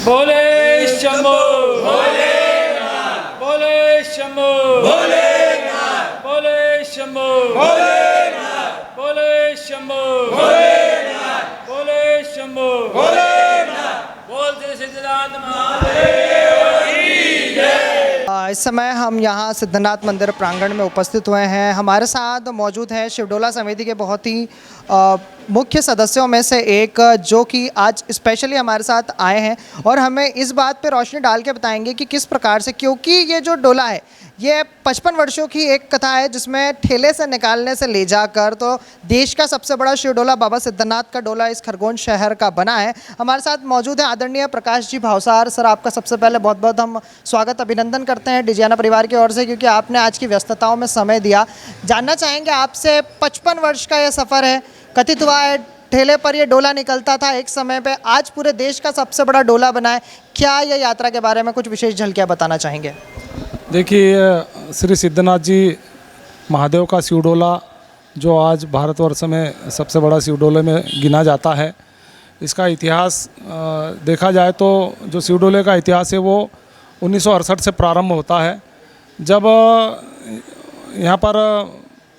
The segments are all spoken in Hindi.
बोले शंभो भोलेनाथ, बोले शंभो भोलेनाथ, बोले शंभो भोलेनाथ, बोले शंभो भोलेनाथ, बोले शंभो भोलेनाथ, बोल श्री सिद्धनाथ महादेव की जय। इस समय हम यहाँ सिद्धनाथ मंदिर प्रांगण में उपस्थित हुए हैं। हमारे साथ मौजूद है शिवडोला समिति के बहुत ही मुख्य सदस्यों में से एक, जो कि आज स्पेशली हमारे साथ आए हैं और हमें इस बात पे रोशनी डाल के बताएंगे कि किस प्रकार से, क्योंकि ये जो डोला है ये 55 वर्षों की एक कथा है, जिसमें ठेले से निकालने से ले जाकर तो देश का सबसे बड़ा शिवडोला बाबा सिद्धनाथ का डोला इस खरगोन शहर का बना है। हमारे साथ मौजूद है आदरणीय प्रकाश जी भावसार सर। आपका सबसे पहले बहुत बहुत हम स्वागत अभिनंदन करते हैं डिजियाना परिवार की ओर से, क्योंकि आपने आज की व्यस्तताओं में समय दिया। जानना चाहेंगे आपसे, 55 वर्ष का ये सफ़र है, कथित हुआ है ठेले पर ये डोला निकलता था एक समय पे, आज पूरे देश का सबसे बड़ा डोला बना है। क्या ये यात्रा के बारे में कुछ विशेष झलकियाँ बताना चाहेंगे? देखिए, श्री सिद्धनाथ जी महादेव का शिवडोला जो आज भारतवर्ष में सबसे बड़ा शिवडोले में गिना जाता है, इसका इतिहास देखा जाए तो जो शिवडोले का इतिहास है वो 1968 से प्रारंभ होता है, जब यहाँ पर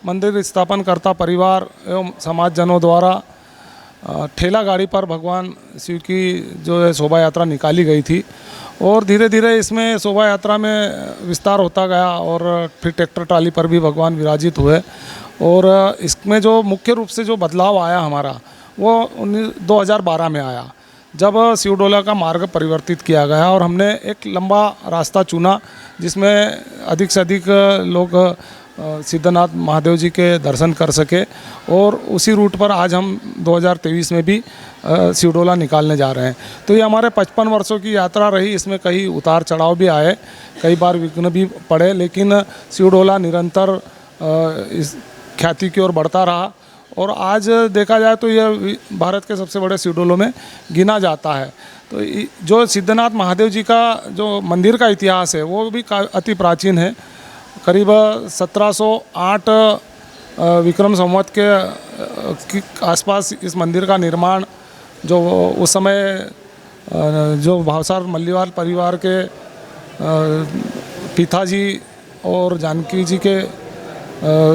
मंदिर स्थापनकर्ता परिवार एवं समाजजनों द्वारा ठेला गाड़ी पर भगवान शिव की जो है शोभा यात्रा निकाली गई थी और धीरे धीरे इसमें शोभा यात्रा में विस्तार होता गया और फिर ट्रैक्टर ट्राली पर भी भगवान विराजित हुए। और इसमें जो मुख्य रूप से जो बदलाव आया हमारा वो 2012 में आया, जब शिवडोला का मार्ग परिवर्तित किया गया और हमने एक लंबा रास्ता चुना जिसमें अधिक से अधिक लोग सिद्धनाथ महादेव जी के दर्शन कर सके, और उसी रूट पर आज हम 2023 में भी शिवडोला निकालने जा रहे हैं। तो ये हमारे 55 वर्षों की यात्रा रही, इसमें कई उतार चढ़ाव भी आए, कई बार विघ्न भी पड़े, लेकिन शिवडोला निरंतर इस ख्याति की ओर बढ़ता रहा और आज देखा जाए तो यह भारत के सबसे बड़े शिवडोलों में गिना जाता है। तो जो सिद्धनाथ महादेव जी का जो मंदिर का इतिहास है वो भी अति प्राचीन है। करीब 1708 विक्रम संवत के आसपास इस मंदिर का निर्माण, जो उस समय जो भावसार मल्लीवाल परिवार के पिताजी और जानकी जी के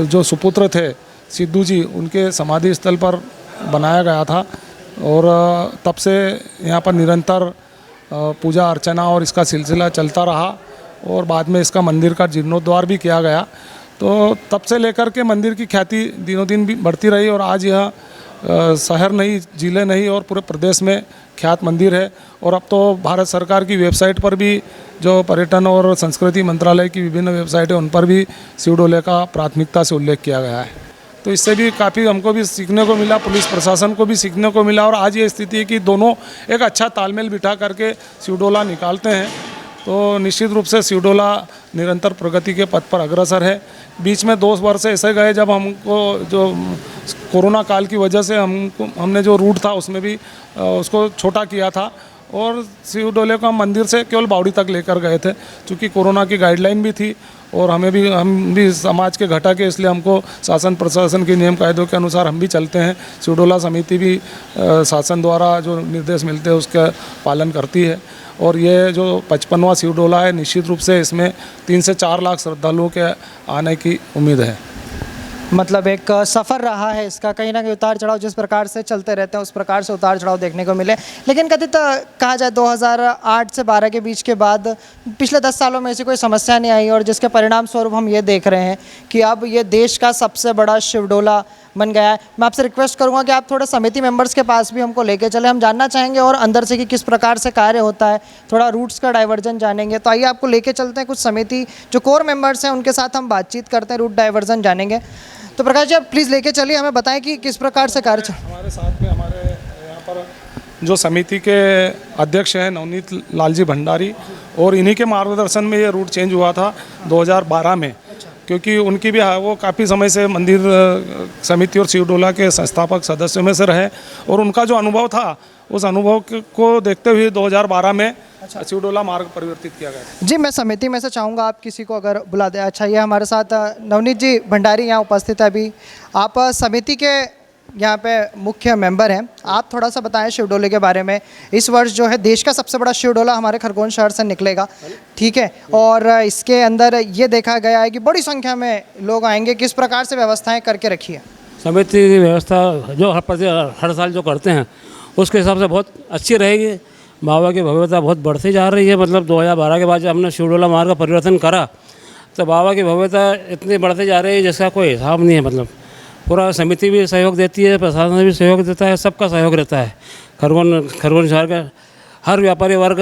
जो सुपुत्र थे सिद्धू जी, उनके समाधि स्थल पर बनाया गया था और तब से यहाँ पर निरंतर पूजा अर्चना और इसका सिलसिला चलता रहा और बाद में इसका मंदिर का जीर्णोद्धार भी किया गया। तो तब से लेकर के मंदिर की ख्याति दिनों दिन भी बढ़ती रही और आज यह शहर नहीं, जिले नहीं और पूरे प्रदेश में ख्यात मंदिर है। और अब तो भारत सरकार की वेबसाइट पर भी, जो पर्यटन और संस्कृति मंत्रालय की विभिन्न वेबसाइट है, उन पर भी शिवडोले का प्राथमिकता से उल्लेख किया गया है। तो इससे भी काफ़ी हमको भी सीखने को मिला, पुलिस प्रशासन को भी सीखने को मिला और आज ये स्थिति है कि दोनों एक अच्छा तालमेल बिठा करके शिवडोला निकालते हैं। तो निश्चित रूप से शिवडोला निरंतर प्रगति के पथ पर अग्रसर है। बीच में 2 वर्ष ऐसे गए जब हमको जो कोरोना काल की वजह से हमने जो रूट था उसमें भी उसको छोटा किया था और शिवडोले को हम मंदिर से केवल बावड़ी तक लेकर गए थे, क्योंकि कोरोना की गाइडलाइन भी थी और हम भी समाज के घटक है, इसलिए हमको शासन प्रशासन के नियम कायदों के अनुसार हम भी चलते हैं। शिवडोला समिति भी शासन द्वारा जो निर्देश मिलते हैं उसका पालन करती है और ये जो 55वां शिवडोला है, निश्चित रूप से इसमें 3 से 4 लाख श्रद्धालुओं के आने की उम्मीद है। मतलब एक सफ़र रहा है इसका, कहीं ना कहीं उतार चढ़ाव जिस प्रकार से चलते रहते हैं उस प्रकार से उतार चढ़ाव देखने को मिले। लेकिन कथित कहा जाए 2008 से 12 के बीच के बाद पिछले 10 सालों में ऐसी कोई समस्या नहीं आई और जिसके परिणाम स्वरूप हम ये देख रहे हैं कि अब ये देश का सबसे बड़ा शिवडोला बन गया है। मैं आपसे रिक्वेस्ट करूंगा कि आप थोड़ा समिति मेंबर्स के पास भी हमको लेके चले, हम जानना चाहेंगे और अंदर से कि किस प्रकार से कार्य होता है, थोड़ा रूट्स का डाइवर्जन जानेंगे। तो आइए आपको लेके चलते हैं, कुछ समिति जो कोर मेंबर्स हैं उनके साथ हम बातचीत करते हैं, रूट डाइवर्जन जानेंगे। तो प्रकाश जी, आप प्लीज़ लेके चलिए, हमें बताएं कि किस प्रकार से कार्य हमारे साथ में हमारे यहाँ पर जो समिति के अध्यक्ष हैं नवनीत लाल जी भंडारी, और इन्हीं के मार्गदर्शन में ये रूट चेंज हुआ था 2012 में, क्योंकि उनकी भी वो काफ़ी समय से मंदिर समिति और शिवडोला के संस्थापक सदस्यों में से रहे और उनका जो अनुभव था उस अनुभव को देखते हुए 2012 में शिवडोला मार्ग परिवर्तित किया गया। जी, मैं समिति में से चाहूँगा आप किसी को अगर बुला दें। अच्छा, ये हमारे साथ नवनीत जी भंडारी यहाँ उपस्थित है। अभी आप समिति के यहाँ पे मुख्य मेंबर हैं। आप थोड़ा सा बताएं शिव डोले के बारे में। इस वर्ष जो है देश का सबसे बड़ा शिव डोला हमारे खरगोन शहर से निकलेगा, ठीक है, और इसके अंदर ये देखा गया है कि बड़ी संख्या में लोग आएंगे। किस प्रकार से व्यवस्थाएं करके रखी है? समिति की व्यवस्था जो हर साल जो करते हैं उसके हिसाब से बहुत अच्छी रहेगी। बाबा की भव्यता बहुत बढ़ती जा रही है। मतलब 2012 के बाद जब हमने शिव डोला मार्ग का परिवर्तन करा तो बाबा की भव्यता इतनी बढ़ती जा रही है जिसका कोई हिसाब नहीं है। मतलब पूरा समिति भी सहयोग देती है, प्रशासन भी सहयोग देता है, सबका सहयोग रहता है। खरगोन शहर का हर व्यापारी वर्ग,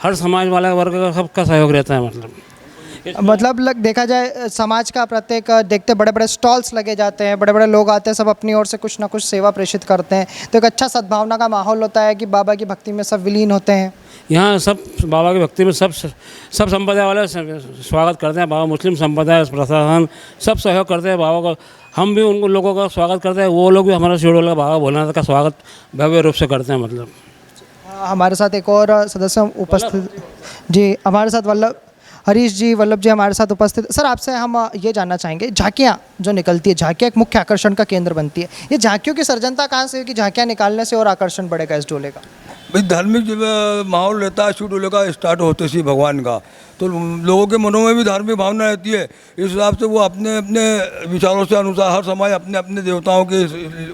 हर समाज वाला वर्ग का सबका सहयोग रहता है। मतलब देखा जाए समाज का प्रत्येक देखते बड़े बड़े स्टॉल्स लगे जाते हैं, बड़े बड़े लोग आते हैं, सब अपनी ओर से कुछ ना कुछ सेवा प्रेषित करते हैं, तो एक अच्छा सद्भावना का माहौल होता है कि बाबा की भक्ति में सब विलीन होते हैं। यहाँ सब बाबा की भक्ति में सब संप्रदाय वाले स्वागत करते हैं। बाबा मुस्लिम संप्रदाय, प्रशासन सब सहयोग करते हैं बाबा को। हम भी उन लोगों का स्वागत करते हैं, वो लोग भी हमारा शिव डोला बाबा भोलेनाथ का स्वागत भव्य रूप से करते हैं। मतलब हमारे साथ एक और सदस्य उपस्थित जी, हमारे साथ हरीश जी, वल्लभ जी हमारे साथ उपस्थित। सर, आपसे हम ये जानना चाहेंगे, झांकियाँ जो निकलती है, झांकियाँ एक मुख्य आकर्षण का केंद्र बनती है, ये झांकियों की सर्जनता कहाँ से है कि झांकियाँ निकालने से और आकर्षण बढ़ेगा इस डोले का? भाई धार्मिक जब माहौल रहता है शिव डोले का स्टार्ट होते से भगवान का, तो लोगों के मनों में भी धार्मिक भावना रहती है। इस हिसाब से वो अपने अपने विचारों से अनुसार हर समाज अपने अपने देवताओं के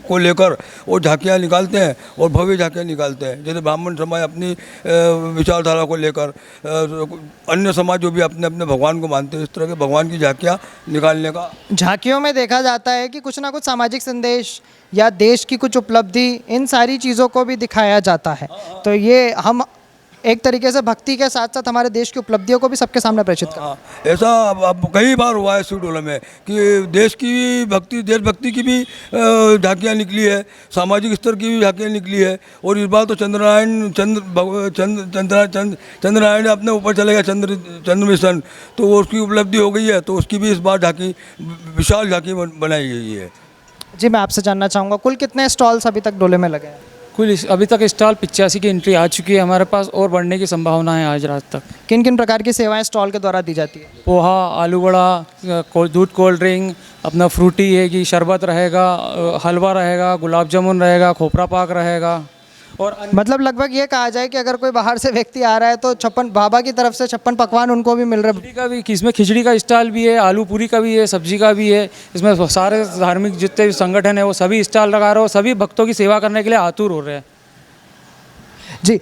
को लेकर वो झांकियाँ निकालते हैं और भव्य झांकियाँ निकालते हैं। जैसे ब्राह्मण समाज अपनी विचारधारा को लेकर, अन्य समाज जो भी अपने अपने भगवान को मानते हैं, इस तरह के भगवान की झांकियाँ निकालने का। झांकियों में देखा जाता है कि कुछ ना कुछ सामाजिक संदेश या देश की कुछ उपलब्धि, इन सारी चीज़ों को भी दिखाया जाता है। तो ये हम एक तरीके से भक्ति के साथ साथ हमारे देश की उपलब्धियों को भी सबके सामने प्रेषित करते हैं। ऐसा अब कई बार हुआ है शिव डोले में कि देश की भक्ति, देशभक्ति की भी झांकियाँ निकली है, सामाजिक स्तर की भी झांकियाँ निकली है। और इस बार तो चंद्रनारायण अपने ऊपर चले गए, चंद्र मिशन, तो उसकी उपलब्धि हो गई है, तो उसकी भी इस बार झांकी, विशाल झांकी बनाई गई है। जी, मैं आपसे जानना चाहूँगा कुल कितने स्टॉल्स अभी तक डोले में लगे हैं? कुल अभी तक स्टॉल 85 की एंट्री आ चुकी है हमारे पास और बढ़ने की संभावना है आज रात तक। किन किन प्रकार की सेवाएं स्टॉल के द्वारा दी जाती है? पोहा, आलू बड़ा, दूध कोल्ड ड्रिंक, अपना फ्रूटी है कि शरबत रहेगा, हलवा रहेगा, गुलाब जामुन रहेगा, खोपरा पाक रहेगा। और मतलब लगभग ये कहा जाए कि अगर कोई बाहर से व्यक्ति आ रहा है तो 56 बाबा की तरफ से 56 पकवान उनको भी मिल रहे हैं। खिचड़ी का भी, इसमें खिचड़ी का स्टॉल भी है, आलू पूरी का भी है, सब्जी का भी है। इसमें सारे धार्मिक जितने भी संगठन है वो सभी स्टॉल लगा रहे हो, सभी भक्तों की सेवा करने के लिए आतुर हो रहे हैं। जी,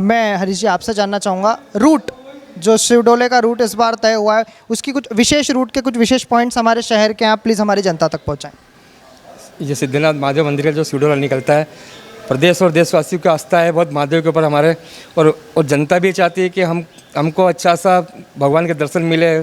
मैं हरीश जी आपसे जानना चाहूँगा, रूट जो शिव डोले का रूट इस बार तय हुआ है, उसकी कुछ विशेष रूट के कुछ विशेष पॉइंट्स हमारे शहर के आप प्लीज़ हमारी जनता तक पहुँचाएँ। ये सिद्धनाथ महादेव मंदिर का जो शिव डोला निकलता है, प्रदेश और देशवासियों की आस्था है बहुत महादेव के ऊपर हमारे, और जनता भी चाहती है कि हमको अच्छा सा भगवान के दर्शन मिले,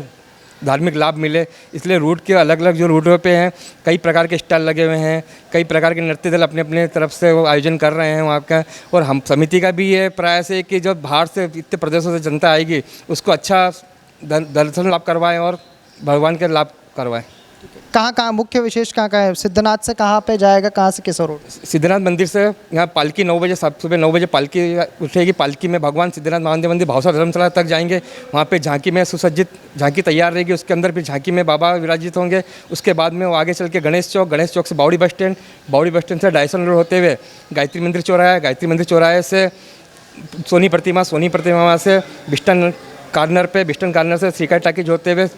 धार्मिक लाभ मिले। इसलिए रूट के अलग अलग जो रूटों पे हैं कई प्रकार के स्टॉल लगे हुए हैं, कई प्रकार के नृत्य दल अपने अपने तरफ से वो आयोजन कर रहे हैं वहाँ का। और हम समिति का भी ये प्रयास है कि जब बाहर से इतने प्रदेशों से जनता आएगी उसको अच्छा दर्शन लाभ करवाएं और भगवान के लाभ करवाएं। कहाँ मुख्य विशेष कहाँ है? सिद्धनाथ से कहाँ पे जाएगा, कहाँ से किस रोड? सिद्धनाथ मंदिर से यहाँ पालकी 9 बजे, सुबह 9 बजे पालकी उठेगी। पालकी में भगवान सिद्धनाथ महादेव मंदिर भावसा धर्मशाला तक जाएंगे। वहाँ पे झांकी में सुसज्जित झांकी तैयार रहेगी, उसके अंदर फिर झांकी में बाबा विराजित होंगे। उसके बाद में वो आगे चल के गणेश चौक से बावड़ी बस स्टैंड से डायसन रोड होते हुए गायत्री मंदिर चौराहे से सोनी प्रतिमा से बिस्टन कार्नर से श्रीकाई टाकीज होते हुए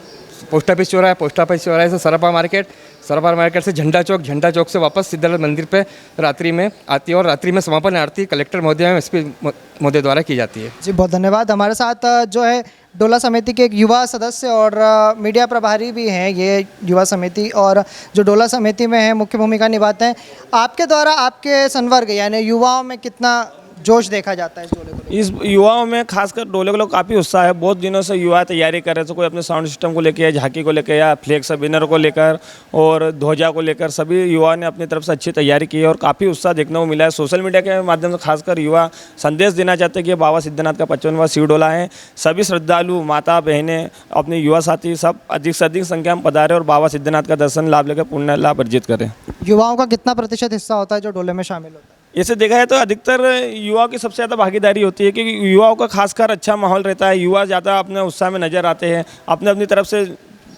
पोस्ट ऑफिस चौराहे से सरापा मार्केट से झंडा चौक से वापस सिद्धनाथ मंदिर पे रात्रि में आती है। और रात्रि में समापन आरती कलेक्टर महोदय एवं एसपी महोदय द्वारा की जाती है। जी, बहुत धन्यवाद। हमारे साथ जो है डोला समिति के एक युवा सदस्य और मीडिया प्रभारी भी हैं, ये युवा समिति और जो डोला समिति में है मुख्य भूमिका निभाते हैं। आपके द्वारा आपके संवर्ग यानी युवाओं में कितना जोश देखा जाता है इस डोले को? इस युवाओं में खासकर डोले को लोग काफ़ी उत्साह है। बहुत दिनों से युवा तैयारी कर रहे थे, कोई अपने साउंड सिस्टम को लेकर या झांकी को लेकर या फ्लैग बैनर को लेकर और ध्वजा को लेकर सभी युवाओं ने अपनी तरफ से अच्छी तैयारी की है और काफ़ी उत्साह देखने को मिला है। सोशल मीडिया के माध्यम से खासकर युवा संदेश देना चाहते हैं कि बाबा सिद्धनाथ का 55वां शिव डोला है। सभी श्रद्धालु माता बहनें अपने युवा साथी सब अधिक से अधिक संख्या में पधारें और बाबा सिद्धनाथ का दर्शन लाभ लेकर पुण्य लाभ अर्जित करें। युवाओं का कितना प्रतिशत हिस्सा होता है जो डोले में शामिल होता है? ऐसे देखा है तो अधिकतर युवाओं की सबसे ज़्यादा भागीदारी होती है, क्योंकि युवाओं का खासकर अच्छा माहौल रहता है। युवा ज़्यादा अपने उत्साह में नज़र आते हैं, अपनी तरफ से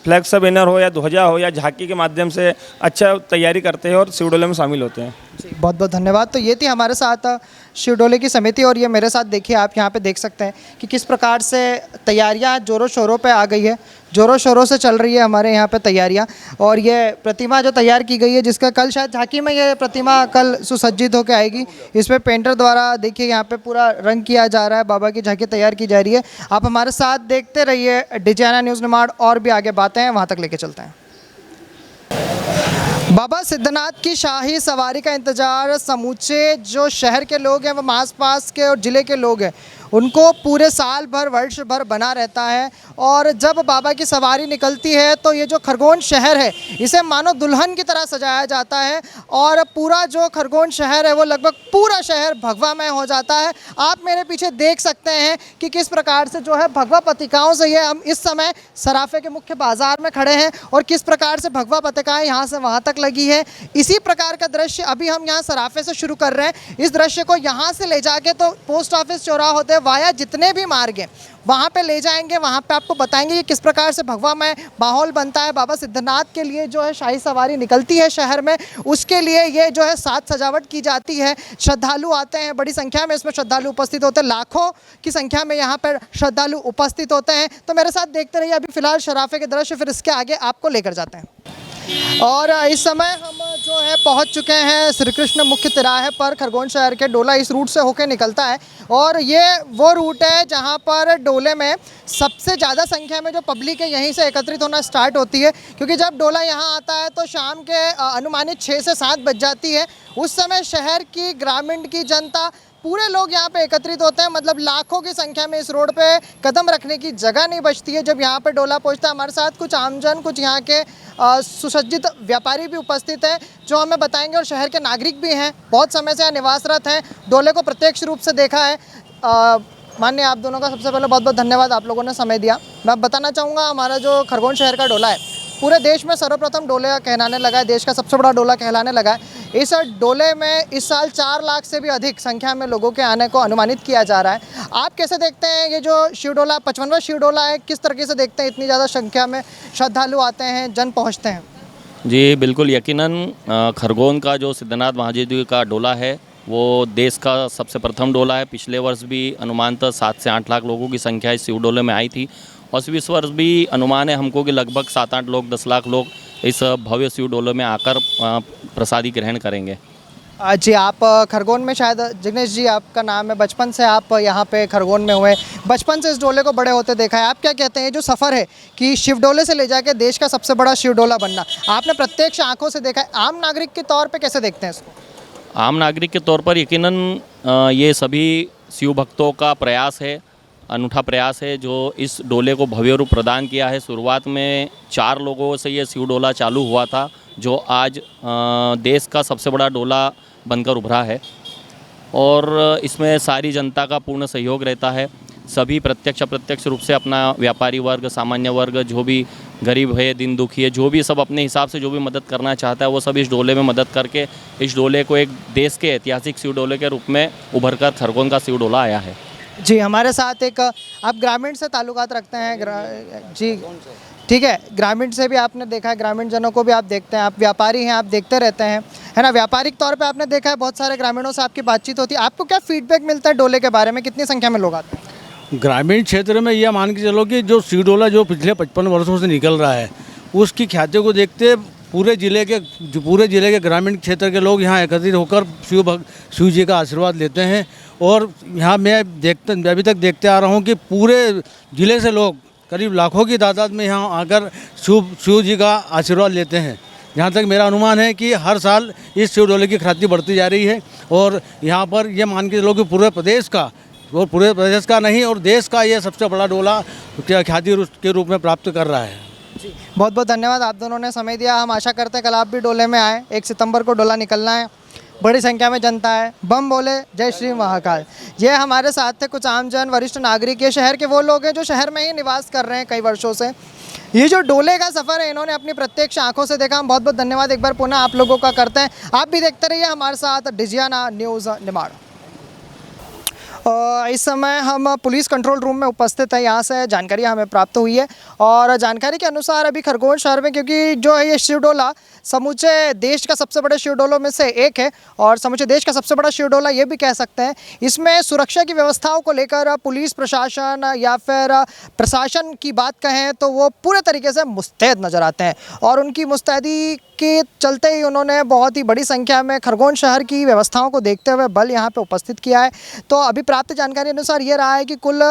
फ्लैक्स बैनर हो या ध्वजा हो या झांकी के माध्यम से अच्छा तैयारी करते हैं और शिव डोले में शामिल होते हैं। जी, बहुत बहुत धन्यवाद। तो ये थी हमारे साथ शिव डोले की समिति, और ये मेरे साथ देखिए आप यहाँ पे देख सकते हैं कि किस प्रकार से तैयारियाँ जोरों शोरों पे आ गई है, जोरों शोरों से चल रही है हमारे यहाँ पे तैयारियाँ। और ये प्रतिमा जो तैयार की गई है, जिसका कल शायद झांकी में ये प्रतिमा कल सुसज्जित होकर आएगी, इसमें पेंटर द्वारा देखिए यहाँ पे पूरा रंग किया जा रहा है, बाबा की झांकी तैयार की जा रही है। आप हमारे साथ देखते रहिए डिजाना न्यूज़ निमाड़, और भी आगे बातें हैं वहाँ तक लेके चलते हैं। बाबा सिद्धनाथ की शाही सवारी का इंतज़ार समूचे जो शहर के लोग हैं, वो आस पास के और ज़िले के लोग हैं, उनको पूरे साल भर वर्ष भर बना रहता है। और जब बाबा की सवारी निकलती है तो ये जो खरगोन शहर है, इसे मानो दुल्हन की तरह सजाया जाता है, और पूरा जो खरगोन शहर है वो लगभग पूरा शहर भगवामय हो जाता है। आप मेरे पीछे देख सकते हैं कि किस प्रकार से जो है भगवा पत्रिकाओं से ये हम इस समय सराफे के मुख्य बाज़ार में खड़े हैं, और किस प्रकार से भगवा पत्रिकाएँ यहाँ से वहाँ तक लगी है। इसी प्रकार का दृश्य अभी हम यहाँ सराफे से शुरू कर रहे हैं। इस दृश्य को यहाँ से ले जाके तो पोस्ट ऑफिस चौराहा होते वाया जितने भी मार्ग हैं वहाँ पे ले जाएंगे, वहाँ पे आपको बताएंगे कि किस प्रकार से भगवामय माहौल बनता है। बाबा सिद्धनाथ के लिए जो है शाही सवारी निकलती है शहर में, उसके लिए ये जो है साज सजावट की जाती है। श्रद्धालु आते हैं, बड़ी संख्या में इसमें श्रद्धालु उपस्थित होते हैं, लाखों की संख्या में यहाँ पर श्रद्धालु उपस्थित होते हैं। तो मेरे साथ देखते रहिए, अभी फिलहाल शराफे के दृश्य, फिर इसके आगे आपको लेकर जाते हैं। और इस समय हम जो है पहुंच चुके हैं श्री कृष्ण मुख्य तिराहे पर। खरगोन शहर के डोला इस रूट से होकर निकलता है, और ये वो रूट है जहां पर डोले में सबसे ज़्यादा संख्या में जो पब्लिक है यहीं से एकत्रित होना स्टार्ट होती है। क्योंकि जब डोला यहां आता है तो शाम के अनुमानित 6 से 7 बज जाती है। उस समय शहर की, ग्रामीण की जनता, पूरे लोग यहाँ पे एकत्रित होते हैं। मतलब लाखों की संख्या में इस रोड पे कदम रखने की जगह नहीं बचती है जब यहाँ पे डोला पहुँचता है। हमारे साथ कुछ आमजन, कुछ यहाँ के सुसज्जित व्यापारी भी उपस्थित हैं जो हमें बताएंगे, और शहर के नागरिक भी हैं, बहुत समय से यहाँ निवासरत हैं, डोले को प्रत्यक्ष रूप से देखा है। माननीय आप दोनों का सबसे पहले बहुत बहुत धन्यवाद, आप लोगों ने समय दिया। मैं बताना चाहूँगा, हमारा जो खरगोन शहर का डोला है पूरे देश में सर्वप्रथम डोले कहलाने लगा है, देश का सबसे बड़ा डोला कहलाने लगा है। इस डोले में इस साल 4 लाख से भी अधिक संख्या में लोगों के आने को अनुमानित किया जा रहा है। आप कैसे देखते हैं ये जो शिव डोला 55वां शिव डोला है, किस तरीके से देखते हैं इतनी ज़्यादा संख्या में श्रद्धालु आते हैं, जन पहुँचते हैं? जी बिल्कुल, यकीनन खरगोन का जो सिद्धनाथ महादेव जी का डोला है वो देश का सबसे प्रथम डोला है। पिछले वर्ष भी अनुमानतः 7 से 8 लाख लोगों की संख्या इस शिव डोले में आई थी, और इस वर्ष भी अनुमान है हमको कि लगभग 7-8 लोग, 10 लाख लोग इस भव्य शिव डोले में आकर प्रसादी ग्रहण करेंगे। जी, आप खरगोन में, शायद जिग्नेश जी आपका नाम है, बचपन से आप यहाँ पे खरगोन में हुए, बचपन से इस डोले को बड़े होते देखा है। आप क्या कहते हैं, जो सफ़र है कि शिव डोले से ले जाके देश का सबसे बड़ा शिव डोला बनना, आपने प्रत्यक्ष आंखों से देखा है, आम नागरिक के तौर पे कैसे देखते हैं इसको? आम नागरिक के तौर पर यकीनन ये सभी शिव भक्तों का प्रयास है, अनूठा प्रयास है जो इस डोले को भव्य रूप प्रदान किया है। शुरुआत में 4 लोगों से ये शिव डोला चालू हुआ था, जो आज देश का सबसे बड़ा डोला बनकर उभरा है, और इसमें सारी जनता का पूर्ण सहयोग रहता है। सभी प्रत्यक्ष अप्रत्यक्ष रूप से अपना व्यापारी वर्ग, सामान्य वर्ग, जो भी गरीब है, दिन दुखी है, जो भी सब अपने हिसाब से जो भी मदद करना चाहता है, वो सब इस डोले में मदद करके इस डोले को एक देश के ऐतिहासिक शिव डोले के रूप में उभर कर खरगोन का शिव डोला आया है। जी, हमारे साथ एक, आप ग्रामीण से ताल्लुकात रखते हैं जी, ठीक है, ग्रामीण से भी आपने देखा है, ग्रामीण जनों को भी आप देखते हैं, आप व्यापारी हैं, आप देखते रहते हैं, है ना, व्यापारिक तौर पे आपने देखा है, बहुत सारे ग्रामीणों से आपकी बातचीत होती है। आपको क्या फीडबैक मिलता है डोले के बारे में, कितनी संख्या में लोग आते हैं? ग्रामीण क्षेत्र में यह मान के चलो कि जो शिव डोला जो पिछले 55 वर्षों से निकल रहा है, उसकी ख्याति को देखते पूरे ज़िले के ग्रामीण क्षेत्र के लोग यहाँ एकत्रित होकर शिव जी का आशीर्वाद लेते हैं। और यहाँ मैं अभी तक देखते आ रहा हूँ कि पूरे ज़िले से लोग करीब लाखों की तादाद में यहाँ आकर शिव जी का आशीर्वाद लेते हैं। जहाँ तक मेरा अनुमान है कि हर साल इस शिव डोले की ख्याति बढ़ती जा रही है, और यहाँ पर ये मान के चलो कि पूरे प्रदेश का नहीं और देश का ये सबसे बड़ा डोला ख्याति के रूप में प्राप्त कर रहा है। जी, बहुत बहुत धन्यवाद, आप दोनों ने समय दिया। हम आशा करते हैं कल आप भी डोले में आए। 1 सितंबर को डोला निकलना है, बड़ी संख्या में जनता है, बम बोले जय श्री महाकाल। ये हमारे साथ थे कुछ आमजन, वरिष्ठ नागरिक, ये शहर के वो लोग हैं जो शहर में ही निवास कर रहे हैं कई वर्षों से। ये जो डोले का सफ़र है इन्होंने अपनी प्रत्यक्ष आंखों से देखा। हम बहुत बहुत धन्यवाद एक बार पुनः आप लोगों का करते हैं। आप भी देखते रहिए हमारे साथ डिजियाना न्यूज़ निमाड़। इस समय हम पुलिस कंट्रोल रूम में उपस्थित हैं। यहाँ से जानकारी हमें प्राप्त हुई है और जानकारी के अनुसार अभी खरगोन शहर में, क्योंकि जो है ये शिवडोला समूचे देश का सबसे बड़े शिवडोलों में से एक है और समूचे देश का सबसे बड़ा शिवडोला ये भी कह सकते हैं। इसमें सुरक्षा की व्यवस्थाओं को लेकर पुलिस प्रशासन या फिर प्रशासन की बात कहें तो वो पूरे तरीके से मुस्तैद नज़र आते हैं और उनकी मुस्तैदी के चलते ही उन्होंने बहुत ही बड़ी संख्या में खरगोन शहर की व्यवस्थाओं को देखते हुए बल यहाँ पे उपस्थित किया है। तो अभी प्राप्त जानकारी अनुसार ये रहा है कि कुल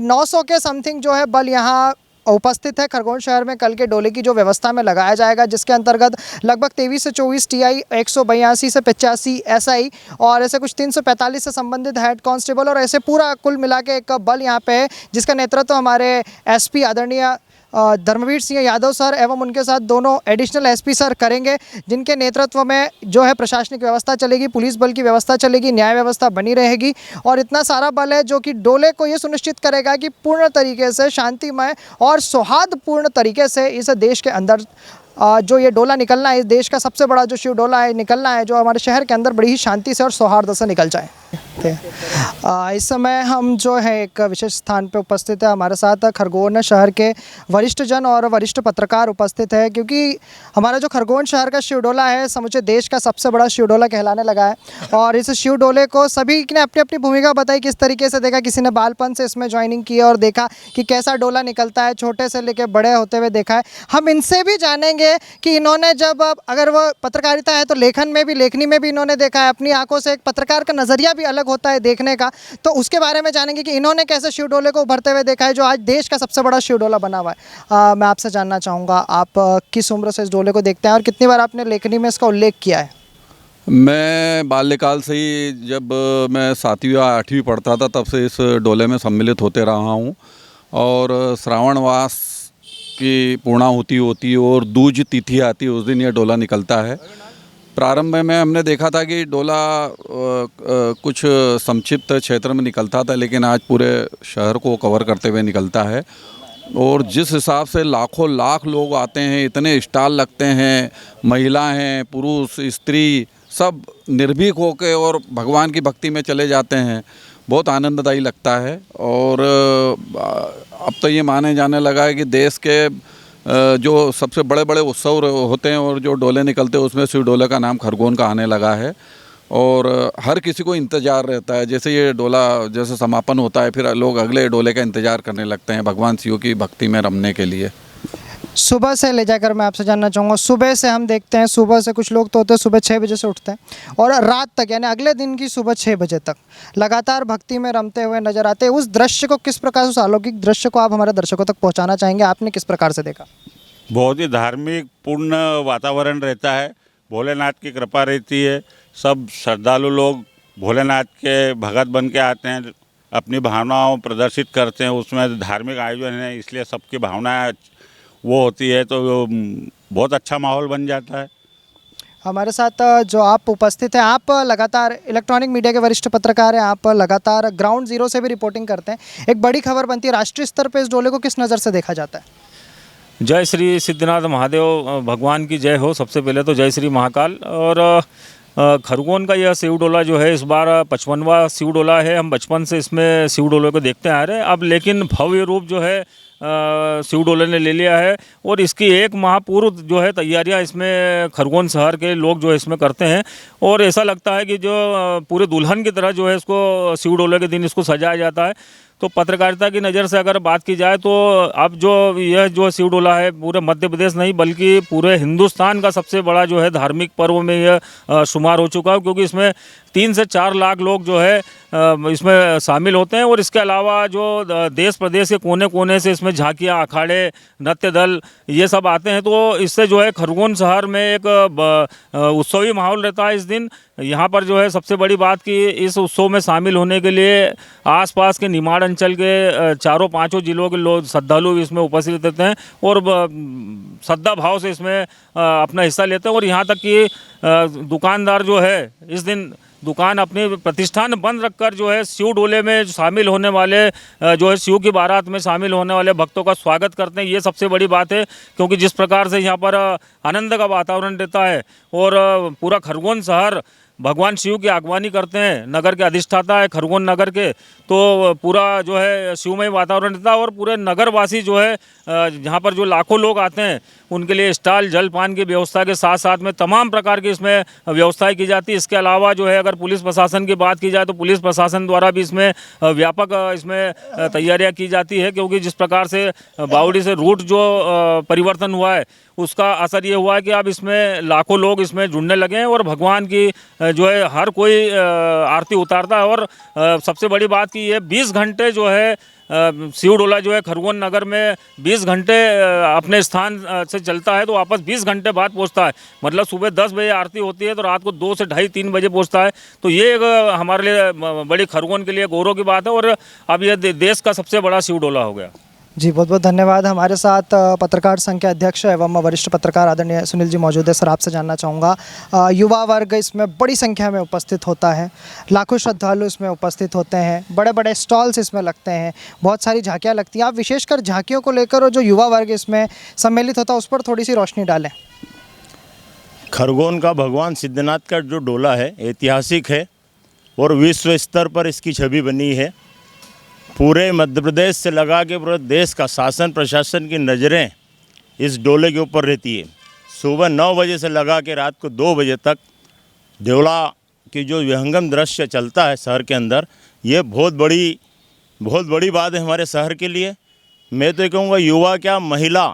900 के समथिंग जो है बल यहाँ उपस्थित है खरगोन शहर में कल के डोले की जो व्यवस्था में लगाया जाएगा, जिसके अंतर्गत लगभग 23 से 24 टीआई, 182 से 85 एसआई और ऐसे कुछ 345 से संबंधित हेड कांस्टेबल और ऐसे पूरा कुल मिला के एक बल यहाँ पे है, जिसका नेतृत्व हमारे एसपी आदरणीय धर्मवीर सिंह यादव सर एवं उनके साथ दोनों एडिशनल एसपी सर करेंगे, जिनके नेतृत्व में जो है प्रशासनिक व्यवस्था चलेगी, पुलिस बल की व्यवस्था चलेगी, न्याय व्यवस्था बनी रहेगी और इतना सारा बल है जो कि डोले को ये सुनिश्चित करेगा कि पूर्ण तरीके से शांतिमय और सौहार्दपूर्ण तरीके से इस देश के अंदर जो ये डोला निकलना है, इस देश का सबसे बड़ा जो शिव डोला है निकलना है, जो हमारे शहर के अंदर बड़ी ही शांति से और सौहार्द से निकल जाए। इस समय हम जो है एक विशेष स्थान पे उपस्थित है, हमारे साथ खरगोन शहर के वरिष्ठ जन और वरिष्ठ पत्रकार उपस्थित है, क्योंकि हमारा जो खरगोन शहर का शिवडोला है समूचे देश का सबसे बड़ा शिवडोला कहलाने लगा है और इस शिवडोले को सभी ने अपनी अपनी भूमिका बताई, किस तरीके से देखा। किसी ने बालपन से इसमें ज्वाइनिंग की और देखा कि कैसा डोला निकलता है, छोटे से लेकर बड़े होते हुए देखा है। हम इनसे भी जानेंगे कि इन्होंने जब अगर वो पत्रकारिता है तो लेखनी में भी इन्होंने देखा है, अपनी आंखों से एक पत्रकार का नज़रिया भी अलग होता है देखने का, तो उसके बारे में जानेंगे कि इन्होंने कैसे शिवडोले को उभरते हुए देखा है जो आज देश का सबसे बड़ा शिवडोला बना हुआ है। मैं आपसे जानना चाहूँगा, आप किस उम्र से इस डोले को देखते हैं और कितनी बार आपने लेखनी में इसका उल्लेख किया है? मैं बाल्यकाल से ही, जब मैं 7वीं या 8वीं पढ़ता था तब से इस डोले में सम्मिलित होते रहा हूँ और श्रावण मास की पूर्णाहुति होती है और दूज तिथि आती है, उस दिन यह डोला निकलता है। प्रारंभ में हमने देखा था कि डोला कुछ संक्षिप्त क्षेत्र में निकलता था, लेकिन आज पूरे शहर को कवर करते हुए निकलता है और जिस हिसाब से लाखों लाख लोग आते हैं, इतने स्टॉल लगते हैं, महिलाएं हैं, पुरुष, स्त्री सब निर्भीक होकर और भगवान की भक्ति में चले जाते हैं, बहुत आनंददायी लगता है। और अब तो ये माने जाने लगा है कि देश के जो सबसे बड़े बड़े उत्सव होते हैं और जो डोले निकलते हैं उसमें शिव डोले का नाम खरगोन का आने लगा है और हर किसी को इंतज़ार रहता है। जैसे ये डोला जैसे समापन होता है फिर लोग अगले डोले का इंतज़ार करने लगते हैं भगवान शिव की भक्ति में रमने के लिए। सुबह से ले जाकर मैं आपसे जानना चाहूँगा, सुबह से हम देखते हैं, सुबह से कुछ लोग तो होते हैं सुबह 6 बजे से उठते हैं और रात तक यानी अगले दिन की सुबह 6 बजे तक लगातार भक्ति में रमते हुए नजर आते हैं। उस दृश्य को किस प्रकार, उस अलौकिक दृश्य को आप हमारे दर्शकों तक पहुँचाना चाहेंगे? आपने किस प्रकार से देखा? बहुत ही धार्मिक पूर्ण वातावरण रहता है, भोलेनाथ की कृपा रहती है, सब श्रद्धालु लोग भोलेनाथ के भगत बन के आते हैं, अपनी भावनाओं प्रदर्शित करते हैं, उसमें धार्मिक आयोजन है इसलिए सबकी भावनाएं वो होती है तो बहुत अच्छा माहौल बन जाता है। हमारे साथ जो आप उपस्थित हैं, आप लगातार इलेक्ट्रॉनिक मीडिया के वरिष्ठ पत्रकार हैं, आप लगातार ग्राउंड जीरो से भी रिपोर्टिंग करते हैं, एक बड़ी खबर बनती है राष्ट्रीय स्तर पर इस डोले को किस नज़र से देखा जाता है? जय श्री सिद्धनाथ महादेव भगवान की जय हो। सबसे पहले तो जय श्री महाकाल। और खरगोन का यह शिव डोला जो है इस बार 55वां शिव डोला है। हम बचपन से इसमें शिव डोले को देखते आ रहे हैं, अब लेकिन भव्य रूप जो है शिव डोले ने ले लिया है और इसकी 1 माह पूर्व जो है तैयारियां इसमें खरगोन शहर के लोग जो है इसमें करते हैं और ऐसा लगता है कि जो पूरे दुल्हन की तरह जो है इसको शिव डोले के दिन इसको सजाया जाता है। तो पत्रकारिता की नज़र से अगर बात की जाए तो अब जो यह जो शिव डोला है पूरे मध्य प्रदेश नहीं बल्कि पूरे हिंदुस्तान का सबसे बड़ा जो है धार्मिक पर्व में यह शुमार हो चुका है, क्योंकि इसमें 3 से 4 लाख लोग जो है इसमें शामिल होते हैं और इसके अलावा जो देश प्रदेश के कोने कोने से इसमें झांकियाँ, अखाड़े, नृत्य दल ये सब आते हैं। तो इससे जो है खरगोन शहर में एक उत्सवी माहौल रहता है इस दिन। यहाँ पर जो है सबसे बड़ी बात कि इस उत्सव में शामिल होने के लिए आसपास के निमाड़ अंचल के 4-5 जिलों के लोग श्रद्धालु इसमें उपस्थित रहते हैं और श्रद्धा भाव से इसमें अपना हिस्सा लेते हैं। और यहाँ तक कि दुकानदार जो है इस दिन दुकान अपनी प्रतिष्ठान बंद रखकर जो है शिव डोले में शामिल होने वाले जो है शिव की बारात में शामिल होने वाले भक्तों का स्वागत करते हैं। ये सबसे बड़ी बात है, क्योंकि जिस प्रकार से यहाँ पर आनंद का वातावरण रहता है और पूरा खरगोन शहर भगवान शिव की आगवानी करते हैं, नगर के अधिष्ठाता है खरगोन नगर के, तो पूरा जो है शिवमय वातावरण रहता है। और पूरे नगरवासी जो है जहाँ पर जो लाखों लोग आते हैं उनके लिए स्टॉल जलपान की व्यवस्था के साथ साथ में तमाम प्रकार की इसमें व्यवस्थाएं की जाती है। इसके अलावा जो है अगर पुलिस प्रशासन की बात की जाए तो पुलिस प्रशासन द्वारा भी इसमें व्यापक इसमें तैयारियां की जाती है, क्योंकि जिस प्रकार से बावड़ी से रूट जो परिवर्तन हुआ है उसका असर ये हुआ है कि अब इसमें लाखों लोग इसमें जुड़ने लगे हैं और भगवान की जो है हर कोई आरती उतारता है। और सबसे बड़ी बात की ये 20 घंटे जो है शिव डोला जो है खरगोन नगर में 20 घंटे अपने स्थान से चलता है तो वापस 20 घंटे बाद पहुंचता है। मतलब सुबह 10 बजे आरती होती है तो रात को 2 से ढाई 3 बजे पहुंचता है। तो ये एक हमारे लिए बड़ी खरगोन के लिए गौरव की बात है और अब ये देश का सबसे बड़ा शिव डोला हो गया। जी बहुत बहुत धन्यवाद। हमारे साथ पत्रकार संघ के अध्यक्ष एवं वरिष्ठ पत्रकार आदरणीय सुनील जी मौजूद है। सर, आपसे जानना चाहूँगा, युवा वर्ग इसमें बड़ी संख्या में उपस्थित होता है, लाखों श्रद्धालु इसमें उपस्थित होते हैं, बड़े बड़े स्टॉल्स इसमें लगते हैं, बहुत सारी झांकियाँ लगती हैं। आप विशेषकर झांकियों को लेकर और जो युवा वर्ग इसमें सम्मिलित होता है उस पर थोड़ी सी रोशनी डालें। खरगोन का भगवान सिद्धनाथ का जो डोला है ऐतिहासिक है और विश्व स्तर पर इसकी छवि बनी है। पूरे मध्य प्रदेश से लगा के पूरे देश का शासन प्रशासन की नज़रें इस डोले के ऊपर रहती है। सुबह 9 बजे से लगा के रात को 2 बजे तक डोला की जो विहंगम दृश्य चलता है शहर के अंदर, ये बहुत बड़ी बात है हमारे शहर के लिए। मैं तो ये कहूँगा युवा क्या महिला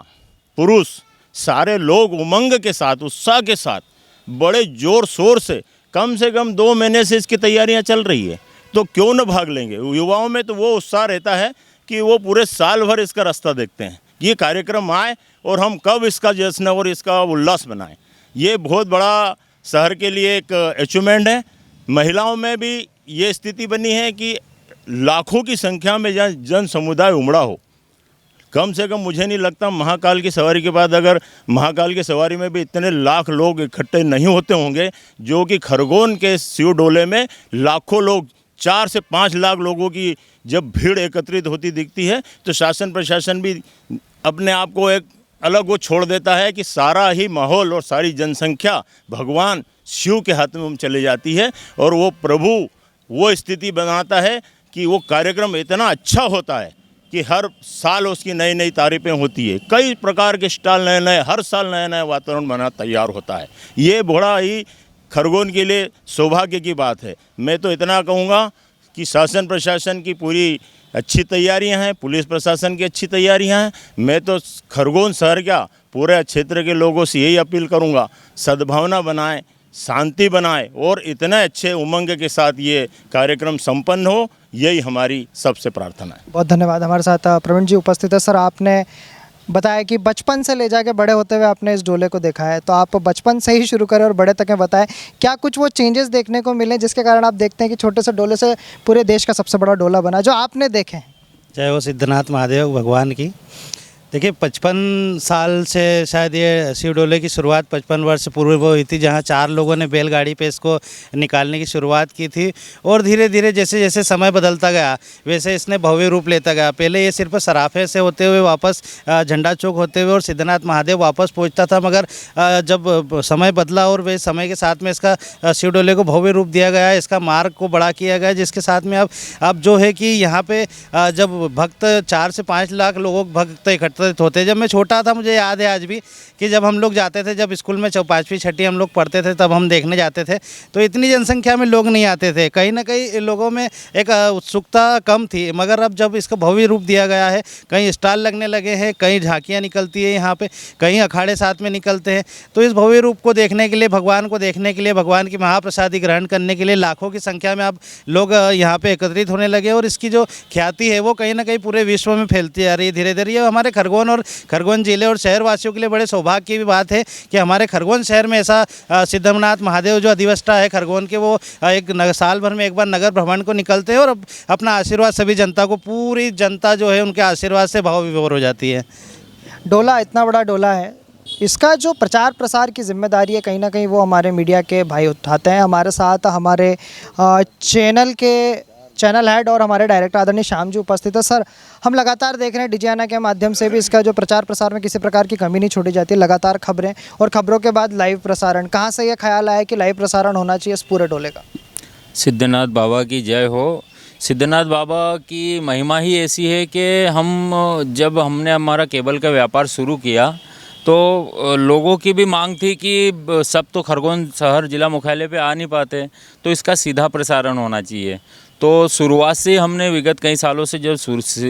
पुरुष सारे लोग उमंग के साथ उत्साह के साथ बड़े ज़ोर शोर से कम 2 महीने से इसकी तैयारियाँ चल रही है, तो क्यों न भाग लेंगे। युवाओं में तो वो उत्साह रहता है कि वो पूरे साल भर इसका रास्ता देखते हैं, ये कार्यक्रम आए और हम कब इसका जश्न और इसका उल्लास बनाएं। ये बहुत बड़ा शहर के लिए एक अचीवमेंट है। महिलाओं में भी ये स्थिति बनी है कि लाखों की संख्या में जन समुदाय उमड़ा हो। कम से कम मुझे नहीं लगता महाकाल की सवारी के बाद अगर महाकाल की सवारी में भी इतने लाख लोग इकट्ठे नहीं होते होंगे जो कि खरगोन के शिव डोले में लाखों लोग 4 से 5 लाख लोगों की जब भीड़ एकत्रित होती दिखती है तो शासन प्रशासन भी अपने आप को एक अलग वो छोड़ देता है कि सारा ही माहौल और सारी जनसंख्या भगवान शिव के हाथ में चले जाती है और वो प्रभु वो स्थिति बनाता है कि वो कार्यक्रम इतना अच्छा होता है कि हर साल उसकी नई नई तारीफें होती है। कई प्रकार के स्टॉल नए हर साल नया वातावरण बना तैयार होता है। ये बड़ा ही खरगोन के लिए सौभाग्य की बात है। मैं तो इतना कहूँगा कि शासन प्रशासन की पूरी अच्छी तैयारियां हैं, पुलिस प्रशासन की अच्छी तैयारियां हैं। मैं तो खरगोन शहर क्या पूरे क्षेत्र के लोगों से यही अपील करूँगा, सद्भावना बनाएं, शांति बनाएं और इतने अच्छे उमंग के साथ ये कार्यक्रम संपन्न हो, यही हमारी सबसे प्रार्थना है। बहुत धन्यवाद। हमारे साथ प्रवीण जी उपस्थित है। सर, आपने बताया कि बचपन से ले जाके बड़े होते हुए आपने इस डोले को देखा है, तो आप बचपन से ही शुरू करें और बड़े तक बताएं क्या कुछ वो चेंजेस देखने को मिले जिसके कारण आप देखते हैं कि छोटे से डोले से पूरे देश का सबसे बड़ा डोला बना, जो आपने देखे हैं। चाहे वो सिद्धनाथ महादेव भगवान की। देखिए 55 साल से शायद ये शिव डोले की शुरुआत 55 वर्ष पूर्व हुई थी, जहाँ 4 लोगों ने बैलगाड़ी पे इसको निकालने की शुरुआत की थी और धीरे धीरे जैसे जैसे समय बदलता गया वैसे इसने भव्य रूप लेता गया। पहले ये सिर्फ सराफे से होते हुए वापस झंडा चौक होते हुए और सिद्धनाथ महादेव वापस पहुँचता था, मगर जब समय बदला और वे समय के साथ में इसका शिव डोले को भव्य रूप दिया गया, इसका मार्ग को बड़ा किया गया, जिसके साथ में अब जो है कि यहाँ पे जब भक्त 4 से 5 लाख लोगों भक्त इकट्ठा होते। जब मैं छोटा था मुझे याद है आज भी कि जब हम लोग जाते थे, जब स्कूल में 5वीं 6वीं हम लोग पढ़ते थे तब हम देखने जाते थे तो इतनी जनसंख्या में लोग नहीं आते थे। कहीं ना कहीं लोगों में एक उत्सुकता कम थी, मगर अब जब इसका भव्य रूप दिया गया है, कहीं स्टॉल लगने लगे हैं, कहीं झांकियाँ निकलती है यहाँ पे, कहीं अखाड़े साथ में निकलते हैं, तो इस भव्य रूप को देखने के लिए, भगवान को देखने के लिए, भगवान की महाप्रसादी ग्रहण करने के लिए लाखों की संख्या में अब लोग यहाँ पे एकत्रित होने लगे और इसकी जो ख्याति है वो कहीं ना कहीं पूरे विश्व में फैलती जा रही है धीरे धीरे। ये हमारे खरगोन और खरगोन जिले और शहरवासियों के लिए बड़े सौभाग्य की भी बात है कि हमारे खरगोन शहर में ऐसा सिद्धनाथ महादेव जो अधिवक्ता है खरगोन के, वो एक साल भर में एक बार नगर भ्रमण को निकलते हैं और अपना आशीर्वाद सभी जनता को, पूरी जनता जो है उनके आशीर्वाद से भाव विभोर हो जाती है। डोला इतना बड़ा डोला है, इसका जो प्रचार प्रसार की जिम्मेदारी है कहीं ना कहीं वो हमारे मीडिया के भाई उठाते हैं। हमारे साथ हमारे चैनल के चैनल हेड और हमारे डायरेक्टर आदरणीय श्याम जी उपस्थित है। सर, हम लगातार देख रहे हैं डिजियाना के माध्यम से भी इसका जो प्रचार प्रसार में किसी प्रकार की कमी नहीं छोड़ी जाती, लगातार खबरें और खबरों के बाद लाइव प्रसारण। कहाँ से ये ख्याल आया कि लाइव प्रसारण होना चाहिए इस पूरे डोले का? सिद्धनाथ बाबा की जय हो। सिद्धनाथ बाबा की महिमा ही ऐसी है कि जब हमने हमारा केबल का व्यापार शुरू किया तो लोगों की भी मांग थी कि सब तो खरगोन शहर जिला मुख्यालय पे आ नहीं पाते, तो इसका सीधा प्रसारण होना चाहिए। तो शुरुआत से हमने विगत कई सालों से जो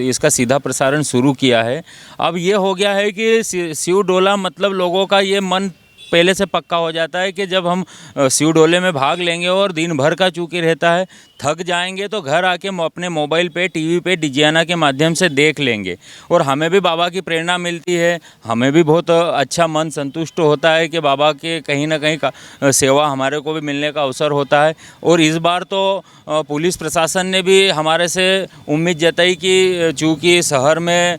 इसका सीधा प्रसारण शुरू किया है, अब ये हो गया है कि शिव डोला मतलब लोगों का ये मन पहले से पक्का हो जाता है कि जब हम शिव डोले में भाग लेंगे और दिन भर का चूँकि रहता है, थक जाएंगे तो घर आके अपने मोबाइल पे टीवी पे डिजियाना के माध्यम से देख लेंगे और हमें भी बाबा की प्रेरणा मिलती है, हमें भी बहुत अच्छा मन संतुष्ट होता है कि बाबा के कहीं ना कहीं का सेवा हमारे को भी मिलने का अवसर होता है। और इस बार तो पुलिस प्रशासन ने भी हमारे से उम्मीद जताई कि चूँकि शहर में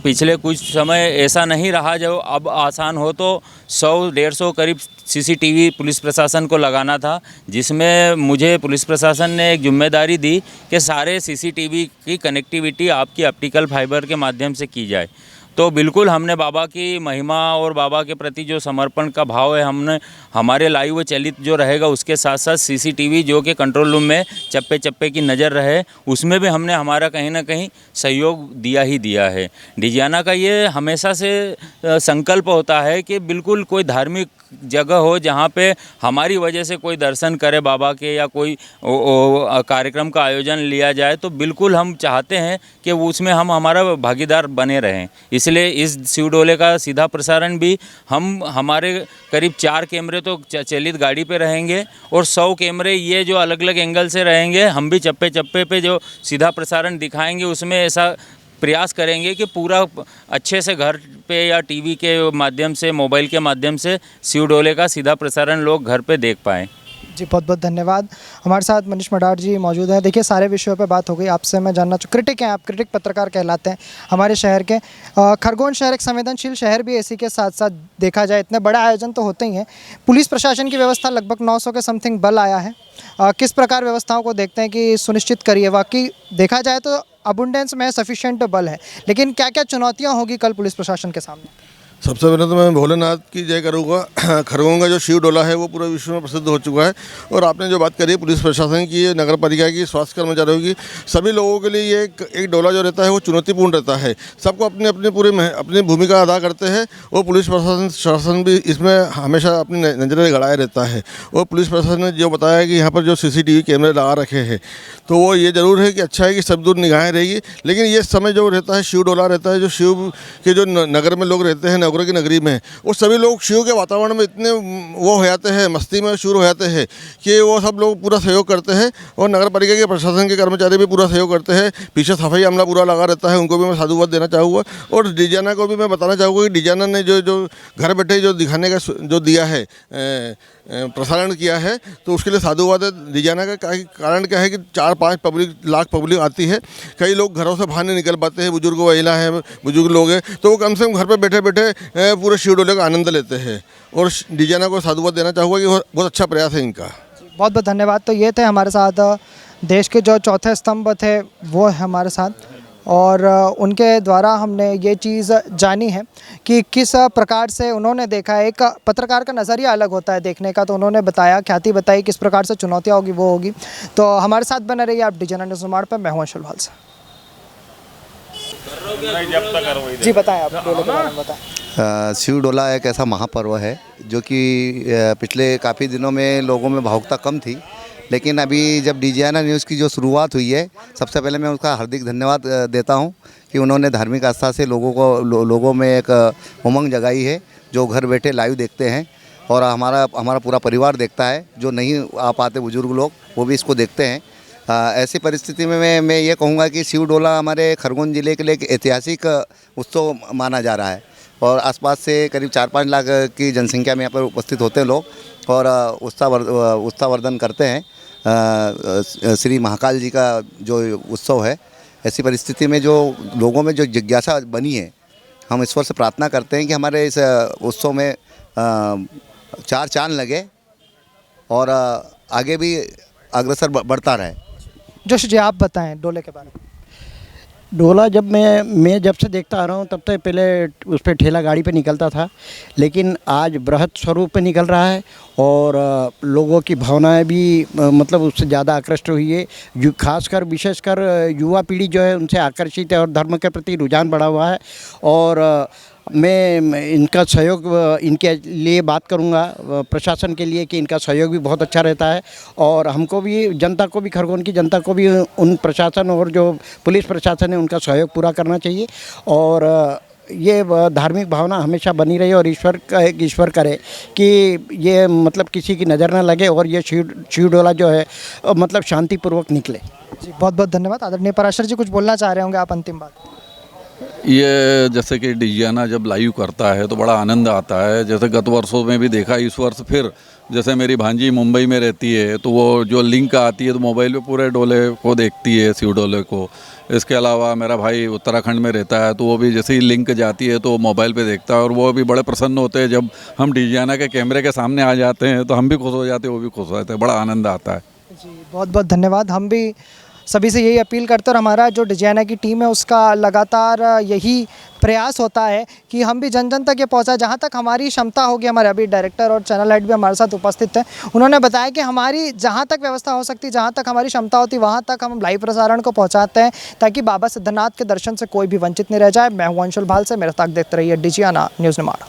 पिछले कुछ समय ऐसा नहीं रहा जो अब आसान हो, तो 100-150 करीब सीसीटीवी पुलिस प्रशासन को लगाना था, जिसमें मुझे पुलिस प्रशासन ने एक जिम्मेदारी दी कि सारे सीसीटीवी की कनेक्टिविटी आपकी ऑप्टिकल फाइबर के माध्यम से की जाए। तो बिल्कुल हमने बाबा की महिमा और बाबा के प्रति जो समर्पण का भाव है, हमने हमारे लाइव चलित जो रहेगा उसके साथ साथ सीसीटीवी जो कि कंट्रोल रूम में चप्पे चप्पे की नज़र रहे, उसमें भी हमने हमारा कहीं ना कहीं सहयोग दिया ही दिया है। डिजियाना का ये हमेशा से संकल्प होता है कि बिल्कुल कोई धार्मिक जगह हो जहाँ पे हमारी वजह से कोई दर्शन करे बाबा के या कोई कार्यक्रम का आयोजन लिया जाए, तो बिल्कुल हम चाहते हैं कि उसमें हम हमारा भागीदार बने रहें। इसलिए इस शिव डोले का सीधा प्रसारण भी हमारे करीब 4 कैमरे तो चलित गाड़ी पे रहेंगे और 100 कैमरे ये जो अलग अलग एंगल से रहेंगे, हम भी चप्पे चप्पे पे जो सीधा प्रसारण दिखाएंगे उसमें ऐसा प्रयास करेंगे कि पूरा अच्छे से घर पे या टीवी के माध्यम से, मोबाइल के माध्यम से शिव डोले का सीधा प्रसारण लोग घर पे देख पाएँ। जी, बहुत बहुत धन्यवाद। हमारे साथ मनीष मडार जी मौजूद हैं। देखिए, सारे विषयों पे बात हो गई। आपसे मैं जानना क्रिटिक हैं आप, क्रिटिक पत्रकार कहलाते हैं हमारे शहर के। खरगोन शहर एक संवेदनशील शहर भी इसी के साथ साथ देखा जाए इतने बड़े आयोजन तो होते ही हैं। पुलिस प्रशासन की व्यवस्था लगभग 900 के समथिंग बल आया है। किस प्रकार व्यवस्थाओं को देखते हैं कि सुनिश्चित करिए? वाकई देखा जाए तो अबुंडेंस में सफिशिएंट बल है, लेकिन क्या क्या चुनौतियाँ होगी कल पुलिस प्रशासन के सामने? सबसे पहले तो मैं भोलेनाथ की जय करूँगा। खरगोन का जो शिव डोला है वो पूरे विश्व में प्रसिद्ध हो चुका है। और आपने जो बात करी पुलिस प्रशासन की, नगर पालिका की, स्वास्थ्य कर्मचारियों की, सभी लोगों के लिए ये एक डोला जो रहता है वो चुनौतीपूर्ण रहता है। सबको अपनी अपनी भूमिका अदा करते हैं और पुलिस प्रशासन भी इसमें हमेशा अपनी नज़रें गड़ाए रहता है। और पुलिस प्रशासन ने जो बताया कि यहाँ पर जो CCTV कैमरे लगा रखे हैं, तो वो ये ज़रूर है कि अच्छा है कि सब दूर निगाहें रहेगी। लेकिन ये समय जो रहता है शिव डोला रहता है, जो शिव के जो नगर में लोग रहते हैं, नगरों की नगरी में, वो सभी लोग शिव के वातावरण में इतने वो हो जाते हैं, मस्ती में शुरू हो जाते हैं कि वो सब लोग पूरा सहयोग करते हैं। और नगर पालिका के प्रशासन के कर्मचारी भी पूरा सहयोग करते हैं। पीछे सफाई अमला पूरा लगा रहता है, उनको भी मैं साधुवाद देना चाहूँगा। और डिजियाना को भी मैं बताना चाहूँगा कि डिजियाना ने जो घर बैठे जो दिखाने का जो दिया है, प्रसारण किया है, तो उसके लिए साधुवाद है डिजियाना का। कारण क्या है कि 4-5 लाख पब्लिक आती है। कई लोग घरों से बाहर नहीं निकल पाते हैं, बुजुर्ग महिला है, बुजुर्ग लोग हैं, तो वो कम से कम घर पे बैठे बैठे पूरे शिव डोले का आनंद लेते हैं। और डिजियाना को साधुवाद देना चाहूँगा कि बहुत अच्छा प्रयास है इनका। बहुत बहुत धन्यवाद। तो ये थे हमारे साथ देश के जो चौथे स्तंभ थे वो है हमारे साथ, और उनके द्वारा हमने ये चीज़ जानी है कि किस प्रकार से उन्होंने देखा है। एक पत्रकार का नज़रिया अलग होता है देखने का, तो उन्होंने बताया, ख्याति बताई किस प्रकार से चुनौतियाँ होगी वो होगी। तो हमारे साथ बने रहिए आप डिजियाना न्यूज़ निर्माण पर। मैं हूँ अंशुल भालसा। जी बताएं आप डोले के बारे में बताएं। शिव डोला एक ऐसा महापर्व है जो कि पिछले काफ़ी दिनों में लोगों में भावुकता कम थी, लेकिन अभी जब डिजियाना न्यूज़ की जो शुरुआत हुई है, सबसे पहले मैं उसका हार्दिक धन्यवाद देता हूं कि उन्होंने धार्मिक आस्था से लोगों में एक उमंग जगाई है, जो घर बैठे लाइव देखते हैं। और हमारा पूरा परिवार देखता है, जो नहीं आ पाते बुजुर्ग लोग वो भी इसको देखते हैं। ऐसी परिस्थिति में मैं ये कहूँगा कि शिव डोला हमारे खरगोन ज़िले के लिए एक ऐतिहासिक उत्सव माना जा रहा है। और आसपास से करीब 4-5 लाख की जनसंख्या में यहाँ पर उपस्थित होते हैं लोग और उत्साहवर्धन करते हैं श्री महाकाल जी का जो उत्सव है। ऐसी परिस्थिति में जो लोगों में जो जिज्ञासा बनी है, हम ईश्वर से प्रार्थना करते हैं कि हमारे इस उत्सव में 4 चांद लगे और आगे भी अग्रसर बढ़ता रहे। जोशी जी आप बताएं डोले के बारे में। डोला जब मैं जब से देखता आ रहा हूँ तब से पहले उस पर ठेला गाड़ी पे निकलता था, लेकिन आज बृहद स्वरूप पे निकल रहा है और लोगों की भावनाएं भी मतलब उससे ज़्यादा आकृष्ट हुई है। खासकर विशेषकर युवा पीढ़ी जो है उनसे आकर्षित है और धर्म के प्रति रुझान बढ़ा हुआ है। और मैं इनका सहयोग इनके लिए बात करूंगा प्रशासन के लिए कि इनका सहयोग भी बहुत अच्छा रहता है और हमको भी जनता को भी खरगोन की जनता को भी उन प्रशासन और जो पुलिस प्रशासन है उनका सहयोग पूरा करना चाहिए। और ये धार्मिक भावना हमेशा बनी रही और ईश्वर करे कि ये मतलब किसी की नज़र ना लगे और ये शिव डोला जो है मतलब शांतिपूर्वक निकले। जी बहुत बहुत धन्यवाद। आदरणीय पराशर जी कुछ बोलना चाह रहे होंगे आप अंतिम बात। ये जैसे कि डिजियाना जब लाइव करता है तो बड़ा आनंद आता है। जैसे गत वर्षों में भी देखा, इस वर्ष फिर जैसे मेरी भांजी मुंबई में रहती है तो वो जो लिंक आती है तो मोबाइल पे पूरे डोले को देखती है, शिव डोले को। इसके अलावा मेरा भाई उत्तराखंड में रहता है तो वो भी जैसे ही लिंक जाती है तो मोबाइल पे देखता है और वो भी बड़े प्रसन्न होते हैं। जब हम डिजियाना के कैमरे के सामने आ जाते हैं तो हम भी खुश हो जाते हैं, वो भी खुश हो जाते हैं, बड़ा आनंद आता है। जी बहुत बहुत धन्यवाद। हम भी सभी से यही अपील करते हैं और हमारा जो डिजाइना की टीम है उसका लगातार यही प्रयास होता है कि हम भी जन जन तक ये पहुँचाए जहाँ तक हमारी क्षमता होगी। हमारे अभी डायरेक्टर और चैनल हेड भी हमारे साथ उपस्थित हैं, उन्होंने बताया कि हमारी जहाँ तक व्यवस्था हो सकती, जहाँ तक हमारी क्षमता होती वहाँ तक हम लाइव प्रसारण को पहुँचाते हैं ताकि बाबा सिद्धनाथ के दर्शन से कोई भी वंचित नहीं रह जाए। मैं हूँ अंशुल भाल से, मेरे साथ देखते रहिए डिजियाना न्यूज़ निमाड़।